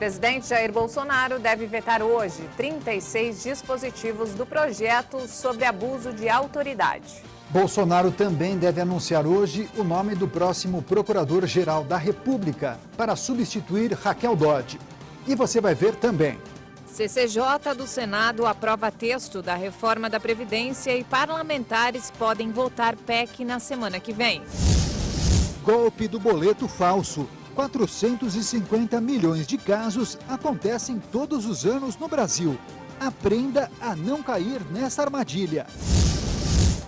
presidente Jair Bolsonaro deve vetar hoje 36 dispositivos do projeto sobre abuso de autoridade. Bolsonaro também deve anunciar hoje o nome do próximo Procurador-Geral da República para substituir Raquel Dodge. E você vai ver também. CCJ do Senado aprova texto da reforma da Previdência e parlamentares podem votar PEC na semana que vem. Golpe do boleto falso. 450 milhões de casos acontecem todos os anos no Brasil. Aprenda a não cair nessa armadilha.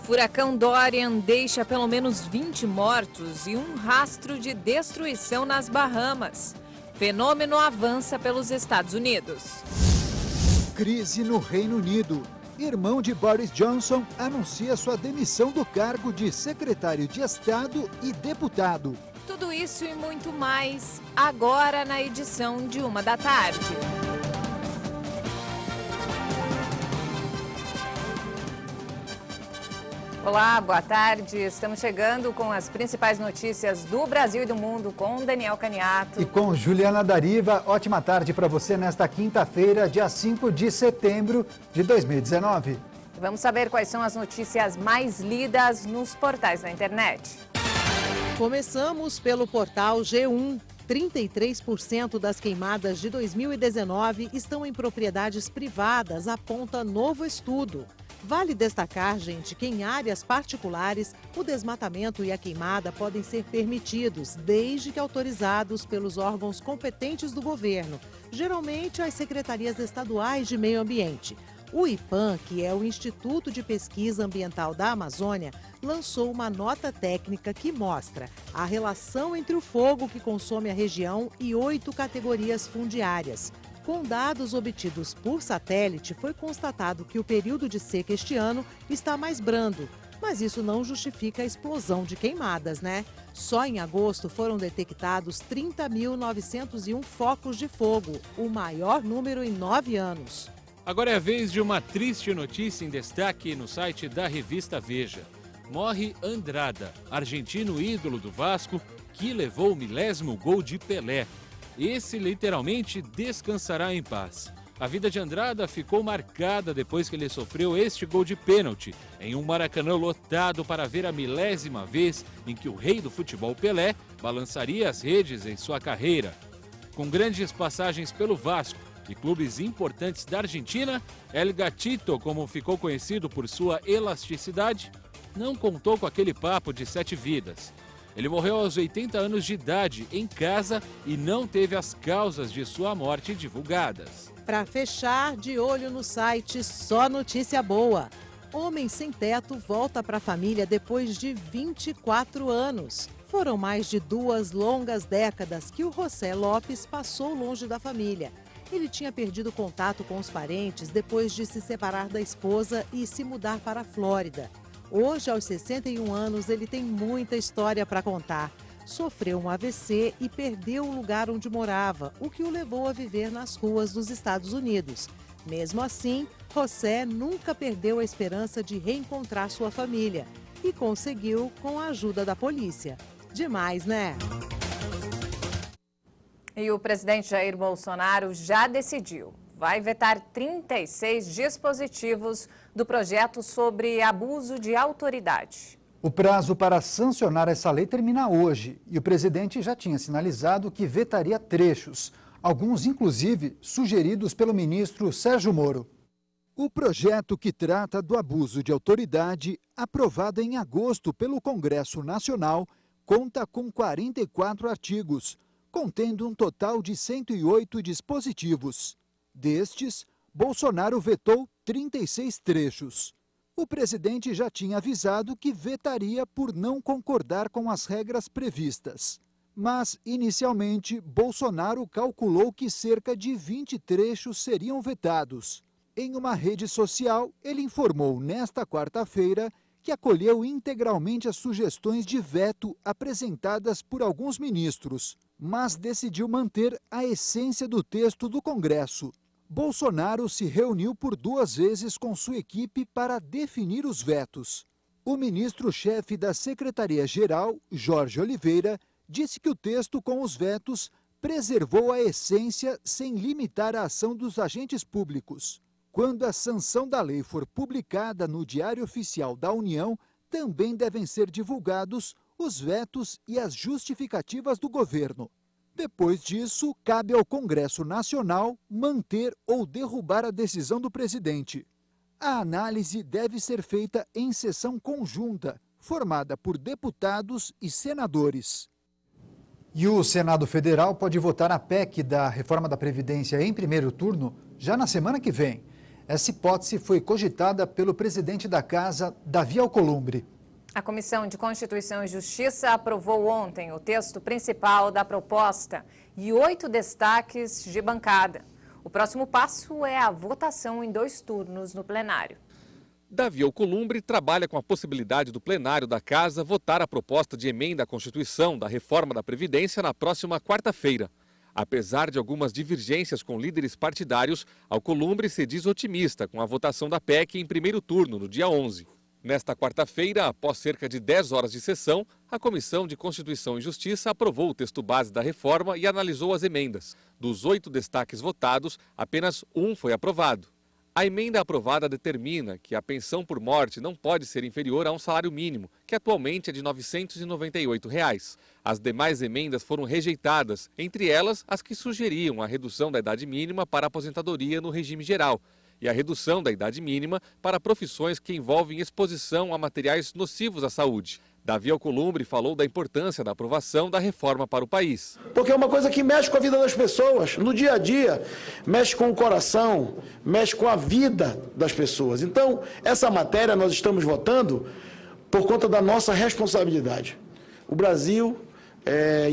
Furacão Dorian deixa pelo menos 20 mortos e um rastro de destruição nas Bahamas. Fenômeno avança pelos Estados Unidos. Crise no Reino Unido. Irmão de Boris Johnson anuncia sua demissão do cargo de secretário de Estado e deputado. Tudo isso e muito mais, agora na edição de 13h. Olá, boa tarde. Estamos chegando com as principais notícias do Brasil e do mundo com Daniel Caniato. E com Juliana Dariva. Ótima tarde para você nesta quinta-feira, dia 5 de setembro de 2019. Vamos saber quais são as notícias mais lidas nos portais da internet. Começamos pelo portal G1. 33% das queimadas de 2019 estão em propriedades privadas, aponta novo estudo. Vale destacar, gente, que em áreas particulares, o desmatamento e a queimada podem ser permitidos, desde que autorizados pelos órgãos competentes do governo, geralmente as secretarias estaduais de meio ambiente. O IPAM, que é o Instituto de Pesquisa Ambiental da Amazônia, lançou uma nota técnica que mostra a relação entre o fogo que consome a região e 8 categorias fundiárias. Com dados obtidos por satélite, foi constatado que o período de seca este ano está mais brando. Mas isso não justifica a explosão de queimadas, né? Só em agosto foram detectados 30.901 focos de fogo, o maior número em 9 anos. Agora é a vez de uma triste notícia em destaque no site da revista Veja. Morre Andrada, argentino ídolo do Vasco, que levou o 1000º gol de Pelé. Esse literalmente descansará em paz. A vida de Andrada ficou marcada depois que ele sofreu este gol de pênalti em um Maracanã lotado para ver a 1000ª vez em que o rei do futebol Pelé balançaria as redes em sua carreira. Com grandes passagens pelo Vasco e clubes importantes da Argentina, El Gatito, como ficou conhecido por sua elasticidade, não contou com aquele papo de 7 vidas. Ele morreu aos 80 anos de idade em casa e não teve as causas de sua morte divulgadas. Para fechar, de olho no site Só Notícia Boa. Homem sem teto volta para a família depois de 24 anos. Foram mais de 2 longas décadas que o José Lopes passou longe da família. Ele tinha perdido contato com os parentes depois de se separar da esposa e se mudar para a Flórida. Hoje, aos 61 anos, ele tem muita história para contar. Sofreu um AVC e perdeu o lugar onde morava, o que o levou a viver nas ruas dos Estados Unidos. Mesmo assim, José nunca perdeu a esperança de reencontrar sua família e conseguiu com a ajuda da polícia. Demais, né? E o presidente Jair Bolsonaro já decidiu. Vai vetar 36 dispositivos do projeto sobre abuso de autoridade. O prazo para sancionar essa lei termina hoje e o presidente já tinha sinalizado que vetaria trechos, alguns inclusive sugeridos pelo ministro Sérgio Moro. O projeto que trata do abuso de autoridade, aprovado em agosto pelo Congresso Nacional, conta com 44 artigos, contendo um total de 108 dispositivos. Destes, Bolsonaro vetou 36 trechos. O presidente já tinha avisado que vetaria por não concordar com as regras previstas. Mas, inicialmente, Bolsonaro calculou que cerca de 20 trechos seriam vetados. Em uma rede social, ele informou nesta quarta-feira que acolheu integralmente as sugestões de veto apresentadas por alguns ministros, mas decidiu manter a essência do texto do Congresso. Bolsonaro se reuniu por 2 vezes com sua equipe para definir os vetos. O ministro-chefe da Secretaria-Geral, Jorge Oliveira, disse que o texto com os vetos preservou a essência sem limitar a ação dos agentes públicos. Quando a sanção da lei for publicada no Diário Oficial da União, também devem ser divulgados os vetos e as justificativas do governo. Depois disso, cabe ao Congresso Nacional manter ou derrubar a decisão do presidente. A análise deve ser feita em sessão conjunta, formada por deputados e senadores. E o Senado Federal pode votar a PEC da reforma da Previdência em primeiro turno já na semana que vem. Essa hipótese foi cogitada pelo presidente da Casa, Davi Alcolumbre. A Comissão de Constituição e Justiça aprovou ontem o texto principal da proposta e 8 destaques de bancada. O próximo passo é a votação em 2 turnos no plenário. Davi Alcolumbre trabalha com a possibilidade do plenário da Casa votar a proposta de emenda à Constituição da reforma da Previdência na próxima quarta-feira. Apesar de algumas divergências com líderes partidários, Alcolumbre se diz otimista com a votação da PEC em primeiro turno, no dia 11. Nesta quarta-feira, após cerca de 10 horas de sessão, a Comissão de Constituição e Justiça aprovou o texto base da reforma e analisou as emendas. Dos 8 destaques votados, apenas 1 foi aprovado. A emenda aprovada determina que a pensão por morte não pode ser inferior a um salário mínimo, que atualmente é de R$ 998. As demais emendas foram rejeitadas, entre elas as que sugeriam a redução da idade mínima para a aposentadoria no regime geral e a redução da idade mínima para profissões que envolvem exposição a materiais nocivos à saúde. Davi Alcolumbre falou da importância da aprovação da reforma para o país. Porque é uma coisa que mexe com a vida das pessoas, no dia a dia, mexe com o coração, mexe com a vida das pessoas. Então, essa matéria nós estamos votando por conta da nossa responsabilidade. O Brasil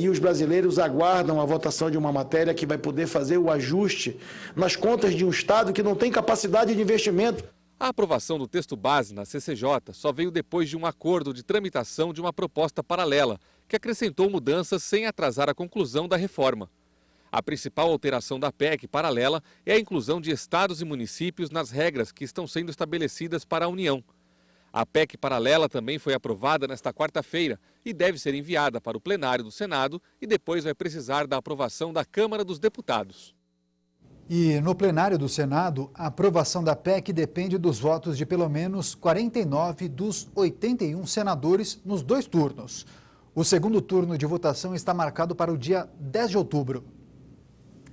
e os brasileiros aguardam a votação de uma matéria que vai poder fazer o ajuste nas contas de um Estado que não tem capacidade de investimento. A aprovação do texto base na CCJ só veio depois de um acordo de tramitação de uma proposta paralela, que acrescentou mudanças sem atrasar a conclusão da reforma. A principal alteração da PEC paralela é a inclusão de estados e municípios nas regras que estão sendo estabelecidas para a União. A PEC paralela também foi aprovada nesta quarta-feira e deve ser enviada para o plenário do Senado e depois vai precisar da aprovação da Câmara dos Deputados. E no plenário do Senado, a aprovação da PEC depende dos votos de pelo menos 49 dos 81 senadores nos 2 turnos. O segundo turno de votação está marcado para o dia 10 de outubro.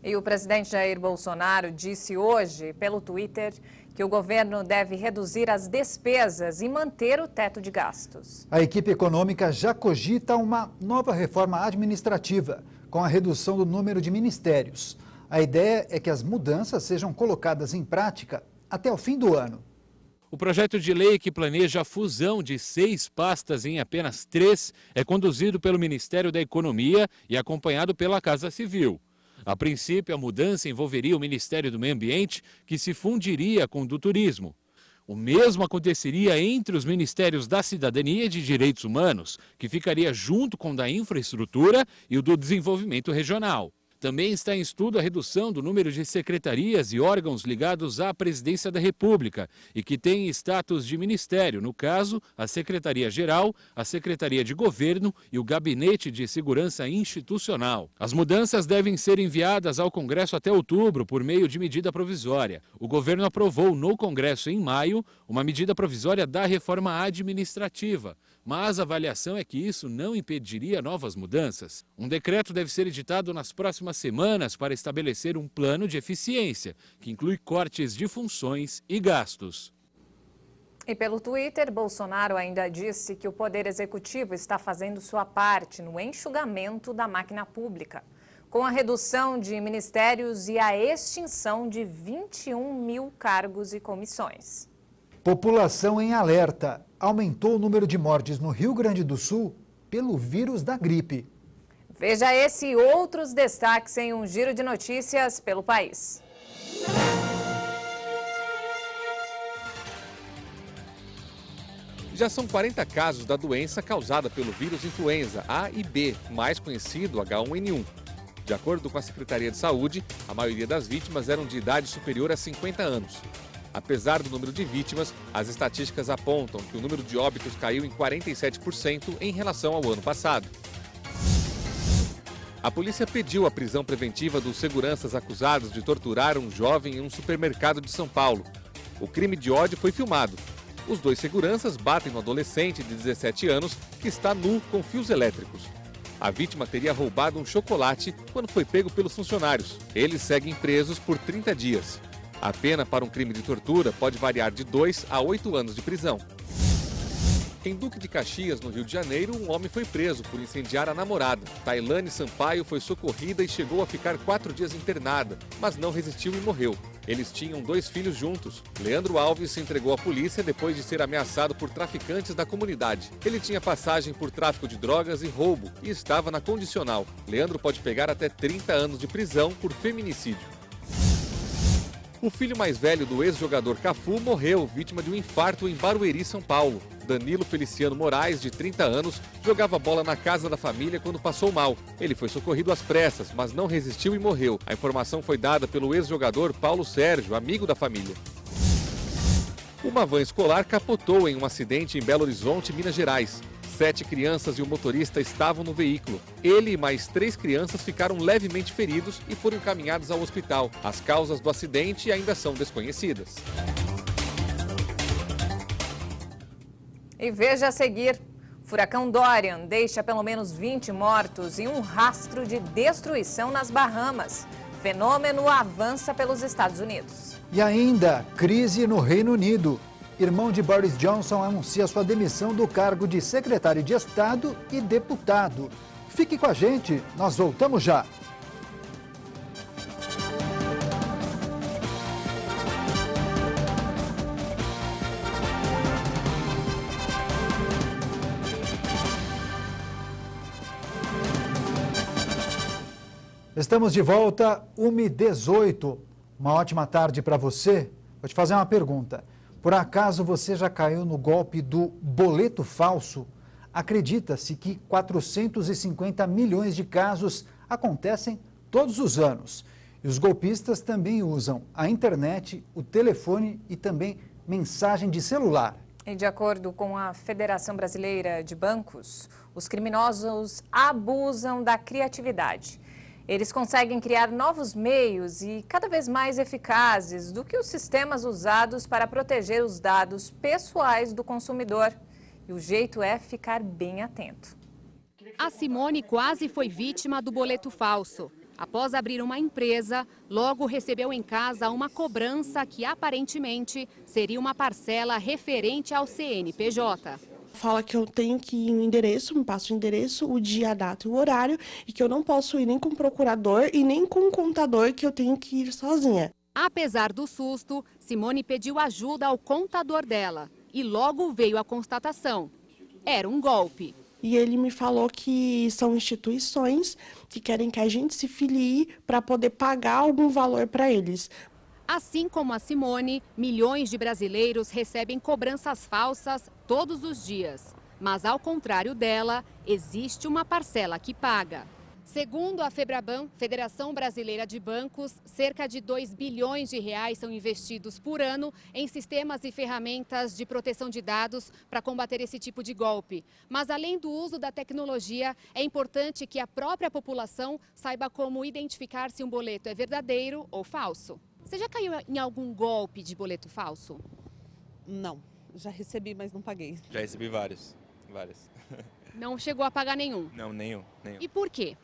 E o presidente Jair Bolsonaro disse hoje, pelo Twitter, que o governo deve reduzir as despesas e manter o teto de gastos. A equipe econômica já cogita uma nova reforma administrativa, com a redução do número de ministérios. A ideia é que as mudanças sejam colocadas em prática até o fim do ano. O projeto de lei que planeja a fusão de 6 pastas em apenas 3 é conduzido pelo Ministério da Economia e acompanhado pela Casa Civil. A princípio, a mudança envolveria o Ministério do Meio Ambiente, que se fundiria com o do Turismo. O mesmo aconteceria entre os Ministérios da Cidadania e de Direitos Humanos, que ficaria junto com o da Infraestrutura e o do Desenvolvimento Regional. Também está em estudo a redução do número de secretarias e órgãos ligados à Presidência da República e que têm status de ministério, no caso, a Secretaria-Geral, a Secretaria de Governo e o Gabinete de Segurança Institucional. As mudanças devem ser enviadas ao Congresso até outubro por meio de medida provisória. O governo aprovou no Congresso em maio uma medida provisória da reforma administrativa, mas a avaliação é que isso não impediria novas mudanças. Um decreto deve ser editado nas próximas semanas para estabelecer um plano de eficiência, que inclui cortes de funções e gastos. E pelo Twitter, Bolsonaro ainda disse que o Poder Executivo está fazendo sua parte no enxugamento da máquina pública, com a redução de ministérios e a extinção de 21 mil cargos e comissões. População em alerta. Aumentou o número de mortes no Rio Grande do Sul pelo vírus da gripe. Veja esse e outros destaques em um giro de notícias pelo país. Já são 40 casos da doença causada pelo vírus influenza A e B, mais conhecido H1N1. De acordo com a Secretaria de Saúde, a maioria das vítimas eram de idade superior a 50 anos. Apesar do número de vítimas, as estatísticas apontam que o número de óbitos caiu em 47% em relação ao ano passado. A polícia pediu a prisão preventiva dos seguranças acusados de torturar um jovem em um supermercado de São Paulo. O crime de ódio foi filmado. Os 2 seguranças batem no adolescente de 17 anos que está nu com fios elétricos. A vítima teria roubado um chocolate quando foi pego pelos funcionários. Eles seguem presos por 30 dias. A pena para um crime de tortura pode variar de 2 a 8 anos de prisão. Em Duque de Caxias, no Rio de Janeiro, um homem foi preso por incendiar a namorada. Tailane Sampaio foi socorrida e chegou a ficar 4 dias internada, mas não resistiu e morreu. Eles tinham 2 filhos juntos. Leandro Alves se entregou à polícia depois de ser ameaçado por traficantes da comunidade. Ele tinha passagem por tráfico de drogas e roubo e estava na condicional. Leandro pode pegar até 30 anos de prisão por feminicídio. O filho mais velho do ex-jogador Cafu morreu vítima de um infarto em Barueri, São Paulo. Danilo Feliciano Moraes, de 30 anos, jogava bola na casa da família quando passou mal. Ele foi socorrido às pressas, mas não resistiu e morreu. A informação foi dada pelo ex-jogador Paulo Sérgio, amigo da família. Uma van escolar capotou em um acidente em Belo Horizonte, Minas Gerais. 7 crianças e o motorista estavam no veículo. Ele e mais 3 crianças ficaram levemente feridos e foram encaminhados ao hospital. As causas do acidente ainda são desconhecidas. E veja a seguir, furacão Dorian deixa pelo menos 20 mortos e um rastro de destruição nas Bahamas. Fenômeno avança pelos Estados Unidos. E ainda, crise no Reino Unido. Irmão de Boris Johnson anuncia sua demissão do cargo de secretário de Estado e deputado. Fique com a gente, nós voltamos já. Estamos de volta, 1h18. Uma ótima tarde para você. Vou te fazer uma pergunta. Por acaso você já caiu no golpe do boleto falso? Acredita-se que 450 milhões de casos acontecem todos os anos. E os golpistas também usam a internet, o telefone e também mensagem de celular. E de acordo com a Federação Brasileira de Bancos, os criminosos abusam da criatividade. Eles conseguem criar novos meios e cada vez mais eficazes do que os sistemas usados para proteger os dados pessoais do consumidor. E o jeito é ficar bem atento. A Simone quase foi vítima do boleto falso. Após abrir uma empresa, logo recebeu em casa uma cobrança que aparentemente seria uma parcela referente ao CNPJ. Fala que eu tenho que ir no endereço, me passa o endereço, o dia, a data e o horário, e que eu não posso ir nem com o procurador e nem com o contador, que eu tenho que ir sozinha. Apesar do susto, Simone pediu ajuda ao contador dela e logo veio a constatação. Era um golpe. E ele me falou que são instituições que querem que a gente se filie para poder pagar algum valor para eles. Assim como a Simone, milhões de brasileiros recebem cobranças falsas todos os dias. Mas, ao contrário dela, existe uma parcela que paga. Segundo a Febraban, Federação Brasileira de Bancos, cerca de 2 bilhões de reais são investidos por ano em sistemas e ferramentas de proteção de dados para combater esse tipo de golpe. Mas, além do uso da tecnologia, é importante que a própria população saiba como identificar se um boleto é verdadeiro ou falso. Você já caiu em algum golpe de boleto falso? Não, já recebi, mas não paguei. Já recebi vários. Não chegou a pagar nenhum? Não, nenhum. E por quê?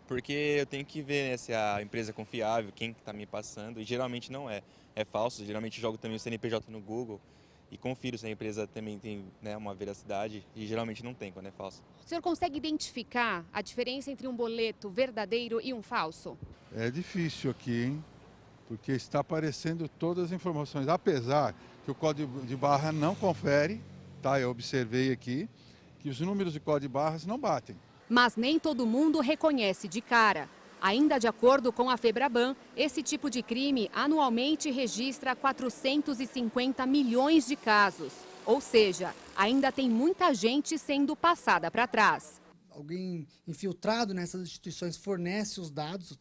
Porque eu tenho que ver, né, se a empresa é confiável, quem está me passando, e geralmente não é. É falso, geralmente jogo também o CNPJ no Google e confiro se a empresa também tem, né, uma veracidade, e geralmente não tem quando é falso. O senhor consegue identificar a diferença entre um boleto verdadeiro e um falso? É difícil aqui, hein? Porque está aparecendo todas as informações, apesar que o código de barra não confere, tá? Eu observei aqui que os números de código de barras não batem. Mas nem todo mundo reconhece de cara. Ainda de acordo com a Febraban, esse tipo de crime anualmente registra 450 milhões de casos. Ou seja, ainda tem muita gente sendo passada para trás. alguém infiltrado nessas instituições fornece os dados,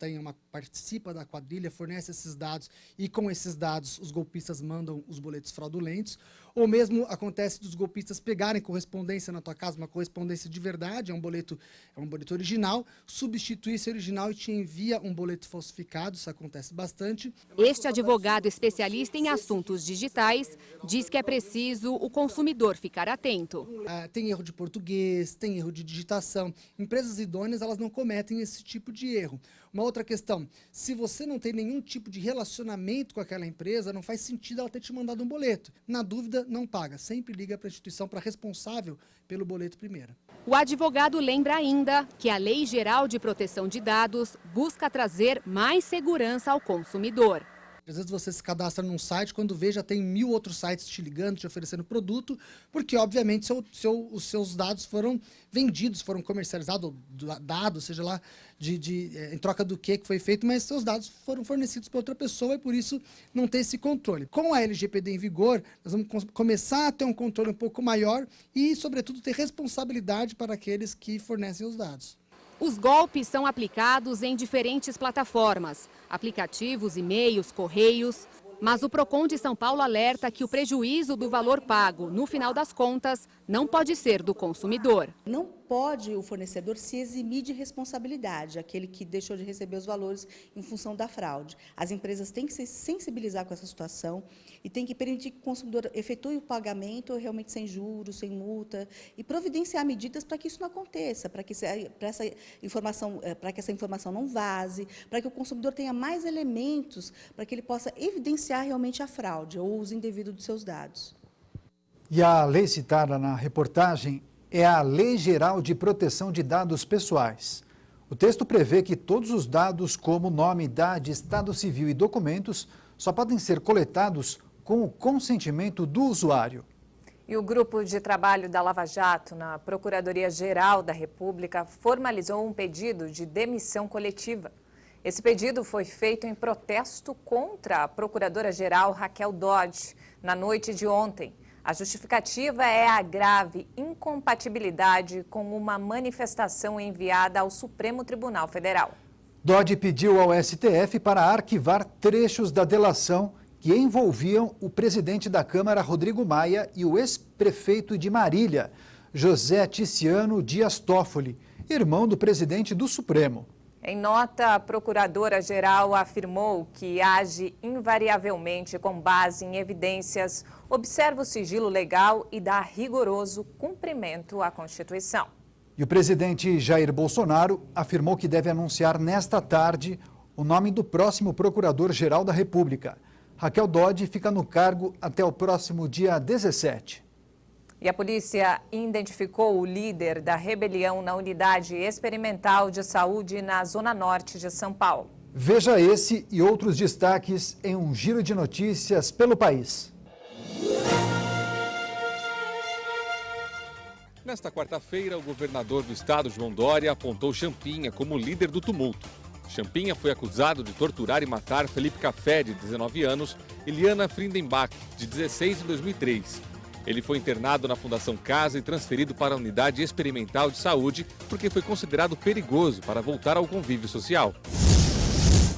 participa da quadrilha, fornece esses dados e com esses dados os golpistas mandam os boletos fraudulentos. Ou mesmo acontece dos golpistas pegarem correspondência na tua casa, uma correspondência de verdade, é um boleto original, substituir esse original e te envia um boleto falsificado, isso acontece bastante. Este advogado especialista em assuntos digitais diz que é preciso o consumidor ficar atento. Tem erro de português, tem erro de digitação. Empresas idôneas, elas não cometem esse tipo de erro. Uma outra questão, se você não tem nenhum tipo de relacionamento com aquela empresa, não faz sentido ela ter te mandado um boleto. Na dúvida, não paga. Sempre liga para a instituição, para responsável pelo boleto primeiro. O advogado lembra ainda que a Lei Geral de Proteção de Dados busca trazer mais segurança ao consumidor. Às vezes você se cadastra num site, quando vê já tem 1000 outros sites te ligando, te oferecendo produto, porque obviamente os seus dados foram vendidos, foram comercializados, dados, seja lá em troca do que foi feito, mas seus dados foram fornecidos para outra pessoa e por isso não tem esse controle. Com a LGPD em vigor, nós vamos começar a ter um controle um pouco maior e, sobretudo, ter responsabilidade para aqueles que fornecem os dados. Os golpes são aplicados em diferentes plataformas, aplicativos, e-mails, correios. Mas o Procon de São Paulo alerta que o prejuízo do valor pago, no final das contas, não pode ser do consumidor. Não pode o fornecedor se eximir de responsabilidade, aquele que deixou de receber os valores em função da fraude. As empresas têm que se sensibilizar com essa situação e têm que permitir que o consumidor efetue o pagamento realmente sem juros, sem multa, e providenciar medidas para que isso não aconteça, para que essa informação não vaze, para que o consumidor tenha mais elementos para que ele possa evidenciar realmente a fraude ou o uso indevido dos seus dados. E a lei citada na reportagem é a Lei Geral de Proteção de Dados Pessoais. O texto prevê que todos os dados, como nome, idade, estado civil e documentos, só podem ser coletados com o consentimento do usuário. E o grupo de trabalho da Lava Jato na Procuradoria-Geral da República formalizou um pedido de demissão coletiva. Esse pedido foi feito em protesto contra a Procuradora-Geral Raquel Dodge na noite de ontem. A justificativa é a grave incompatibilidade com uma manifestação enviada ao Supremo Tribunal Federal. Dodge pediu ao STF para arquivar trechos da delação que envolviam o presidente da Câmara, Rodrigo Maia, e o ex-prefeito de Marília, José Ticiano Dias Toffoli, irmão do presidente do Supremo. Em nota, a Procuradora-Geral afirmou que age invariavelmente com base em evidências, observa o sigilo legal e dá rigoroso cumprimento à Constituição. E o presidente Jair Bolsonaro afirmou que deve anunciar nesta tarde o nome do próximo Procurador-Geral da República. Raquel Dodge fica no cargo até o próximo dia 17. E a polícia identificou o líder da rebelião na Unidade Experimental de Saúde na Zona Norte de São Paulo. Veja esse e outros destaques em um giro de notícias pelo país. Nesta quarta-feira, o governador do estado, João Dória, apontou Champinha como líder do tumulto. Champinha foi acusado de torturar e matar Felipe Café, de 19 anos, e Liana Frindenbach, de 16, em 2003. Ele foi internado na Fundação Casa e transferido para a Unidade Experimental de Saúde porque foi considerado perigoso para voltar ao convívio social.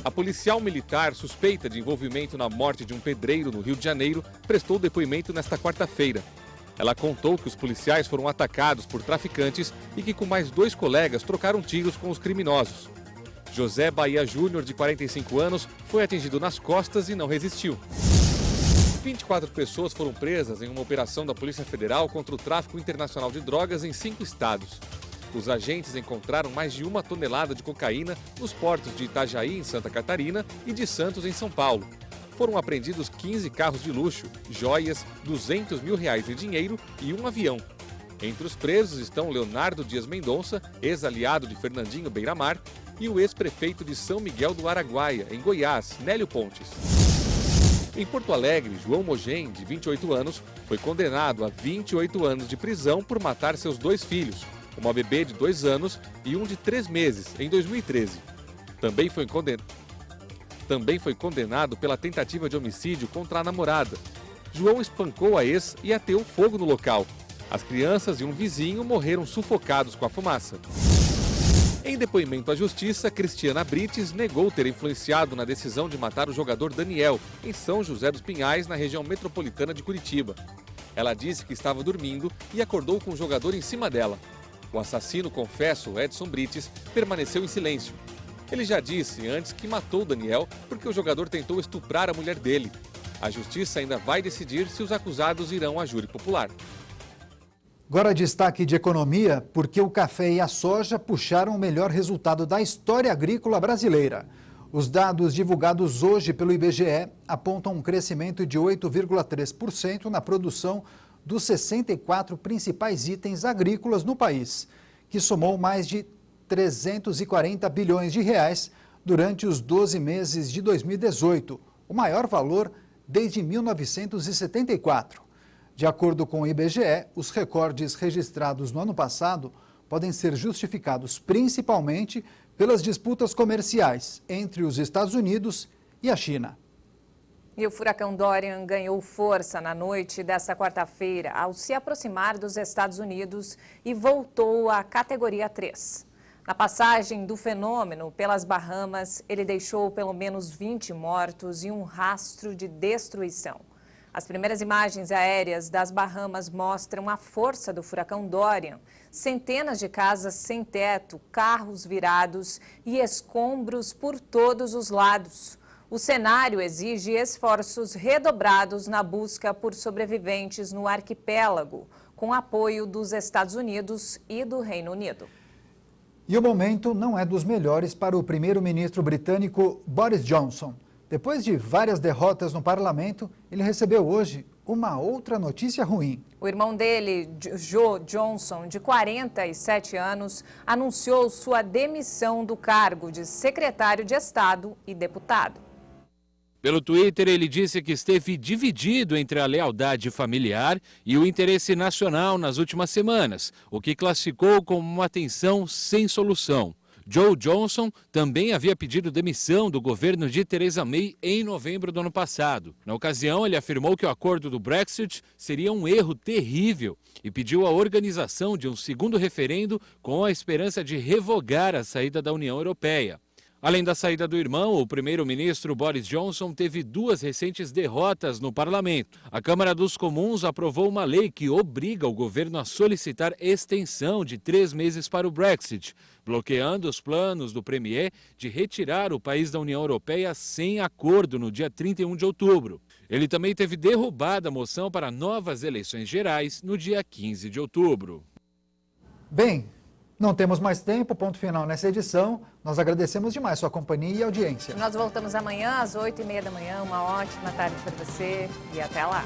A policial militar suspeita de envolvimento na morte de um pedreiro no Rio de Janeiro prestou depoimento nesta quarta-feira. Ela contou que os policiais foram atacados por traficantes e que com mais 2 colegas trocaram tiros com os criminosos. José Bahia Júnior, de 45 anos, foi atingido nas costas e não resistiu. 24 pessoas foram presas em uma operação da Polícia Federal contra o tráfico internacional de drogas em 5 estados. Os agentes encontraram mais de 1 tonelada de cocaína nos portos de Itajaí, em Santa Catarina, e de Santos, em São Paulo. Foram apreendidos 15 carros de luxo, joias, R$200 mil em dinheiro e 1 avião. Entre os presos estão Leonardo Dias Mendonça, ex-aliado de Fernandinho Beiramar, e o ex-prefeito de São Miguel do Araguaia, em Goiás, Nélio Pontes. Em Porto Alegre, João Mogem, de 28 anos, foi condenado a 28 anos de prisão por matar seus 2 filhos, uma bebê de 2 anos e um de 3 meses, em 2013. Também foi condenado pela tentativa de homicídio contra a namorada. João espancou a ex e ateou fogo no local. As crianças e um vizinho morreram sufocados com a fumaça. Em depoimento à justiça, Cristiana Brites negou ter influenciado na decisão de matar o jogador Daniel, em São José dos Pinhais, na região metropolitana de Curitiba. Ela disse que estava dormindo e acordou com o jogador em cima dela. O assassino, confesso, Edson Brites, permaneceu em silêncio. Ele já disse antes que matou Daniel porque o jogador tentou estuprar a mulher dele. A justiça ainda vai decidir se os acusados irão à júri popular. Agora destaque de economia, porque o café e a soja puxaram o melhor resultado da história agrícola brasileira. Os dados divulgados hoje pelo IBGE apontam um crescimento de 8,3% na produção dos 64 principais itens agrícolas no país, que somou mais de 340 bilhões de reais durante os 12 meses de 2018, o maior valor desde 1974. De acordo com o IBGE, os recordes registrados no ano passado podem ser justificados principalmente pelas disputas comerciais entre os Estados Unidos e a China. E o furacão Dorian ganhou força na noite desta quarta-feira ao se aproximar dos Estados Unidos e voltou à categoria 3. Na passagem do fenômeno pelas Bahamas, ele deixou pelo menos 20 mortos e um rastro de destruição. As primeiras imagens aéreas das Bahamas mostram a força do furacão Dorian. Centenas de casas sem teto, carros virados e escombros por todos os lados. O cenário exige esforços redobrados na busca por sobreviventes no arquipélago, com apoio dos Estados Unidos e do Reino Unido. E o momento não é dos melhores para o primeiro-ministro britânico Boris Johnson. Depois de várias derrotas no parlamento, ele recebeu hoje uma outra notícia ruim. O irmão dele, Joe Johnson, de 47 anos, anunciou sua demissão do cargo de secretário de Estado e deputado. Pelo Twitter, ele disse que esteve dividido entre a lealdade familiar e o interesse nacional nas últimas semanas, o que classificou como uma tensão sem solução. Joe Johnson também havia pedido demissão do governo de Theresa May em novembro do ano passado. Na ocasião, ele afirmou que o acordo do Brexit seria um erro terrível e pediu a organização de um segundo referendo com a esperança de revogar a saída da União Europeia. Além da saída do irmão, o primeiro-ministro Boris Johnson teve duas recentes derrotas no parlamento. A Câmara dos Comuns aprovou uma lei que obriga o governo a solicitar extensão de 3 meses para o Brexit, bloqueando os planos do premier de retirar o país da União Europeia sem acordo no dia 31 de outubro. Ele também teve derrubada a moção para novas eleições gerais no dia 15 de outubro. Bem, não temos mais tempo, ponto final nessa edição. Nós agradecemos demais sua companhia e audiência. Nós voltamos amanhã às 8h30 da manhã. Uma ótima tarde para você e até lá.